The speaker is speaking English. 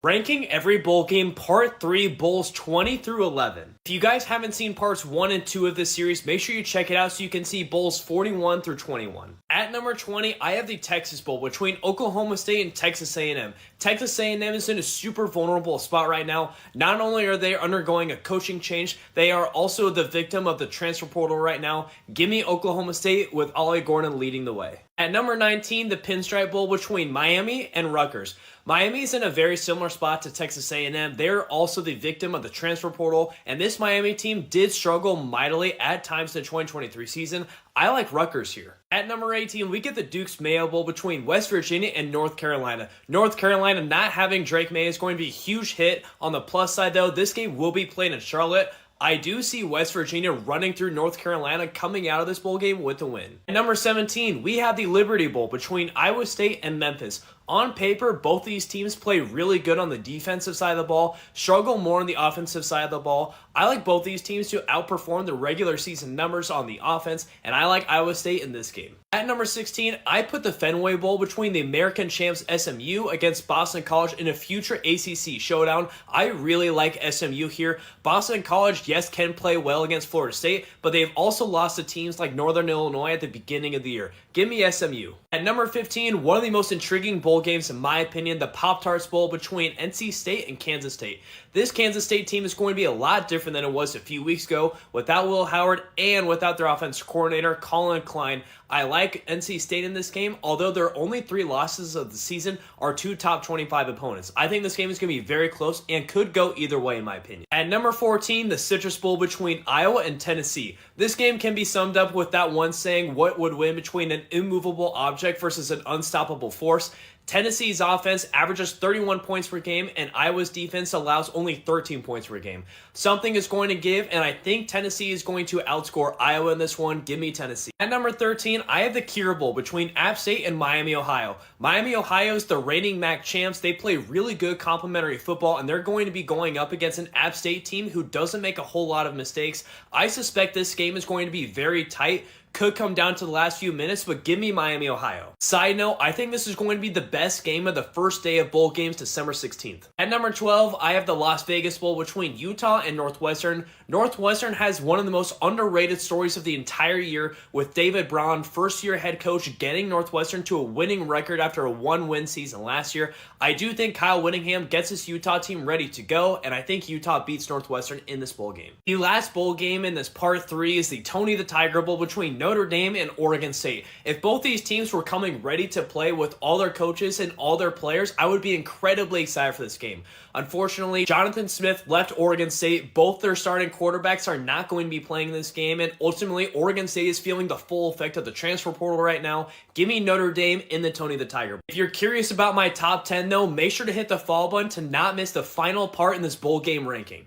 Ranking every bowl game, part 3, bowls 20 through 11. If you guys haven't seen parts 1 and 2 of this series, make sure you check it out so you can see bowls 41 through 21. At number 20, I have the Texas Bowl between Oklahoma State and Texas A&M. Texas A&M is in a super vulnerable spot right now. Not only are they undergoing a coaching change, they are also the victim of the transfer portal right now. Give me Oklahoma State with Ollie Gordon leading the way. At number 19, the Pinstripe Bowl between Miami and Rutgers. Miami is in a very similar spot to Texas A&M. They're also the victim of the transfer portal, and this Miami team did struggle mightily at times in the 2023 season. I like Rutgers here. At number 18, we get the Duke's Mayo Bowl between West Virginia and North Carolina. North Carolina not having Drake May is going to be a huge hit. On the plus side, though, this game will be played in Charlotte. I do see West Virginia running through North Carolina coming out of this bowl game with a win. At number 17, we have the Liberty Bowl between Iowa State and Memphis. On paper, both these teams play really good on the defensive side of the ball, struggle more on the offensive side of the ball. I like both these teams to outperform the regular season numbers on the offense, and I like Iowa State in this game. At number 16, I put the Fenway Bowl between the American champs SMU against Boston College in a future ACC showdown. I really like SMU here. Boston College, yes, can play well against Florida State, but they've also lost to teams like Northern Illinois at the beginning of the year. Give me SMU. At number 15, one of the most intriguing bowl games, in my opinion, the Pop-Tarts Bowl between NC State and Kansas State. This Kansas State team is going to be a lot different than it was a few weeks ago without Will Howard and without their offensive coordinator, Colin Klein. I like NC State in this game, although their only 3 losses of the season are 2 top 25 opponents. I think this game is going to be very close and could go either way, in my opinion. At number 14, the Citrus Bowl between Iowa and Tennessee. This game can be summed up with that one saying, what would win between an immovable object versus an unstoppable force? Tennessee's offense averages 31 points per game, and Iowa's defense allows only 13 points per game. Something is going to give, and I think Tennessee is going to outscore Iowa in this one. Give me Tennessee. At number 13, I have the Kira Bowl between App State and Miami, Ohio. Miami, Ohio is the reigning MAC champs. They play really good complementary football, and they're going to be going up against an App State team who doesn't make a whole lot of mistakes. I suspect this game is going to be very tight. Could come down to the last few minutes, but give me Miami, Ohio. Side note, I think this is going to be the best game of the first day of bowl games, December 16th. At number 12, I have the Las Vegas Bowl between Utah and Northwestern. Northwestern has one of the most underrated stories of the entire year, with David Braun, first-year head coach, getting Northwestern to a winning record after a 1-win season last year. I do think Kyle Whittingham gets his Utah team ready to go, and I think Utah beats Northwestern in this bowl game. The last bowl game in this part 3 is the Tony the Tiger Bowl between Notre Dame and Oregon State. If both these teams were coming ready to play with all their coaches and all their players, I would be incredibly excited for this game. Unfortunately, Jonathan Smith left Oregon State. Both their starting quarterbacks are not going to be playing this game, and ultimately, Oregon State is feeling the full effect of the transfer portal right now. Give me Notre Dame in the Tony the Tiger. If you're curious about my top 10, though, make sure to hit the follow button to not miss the final part in this bowl game ranking.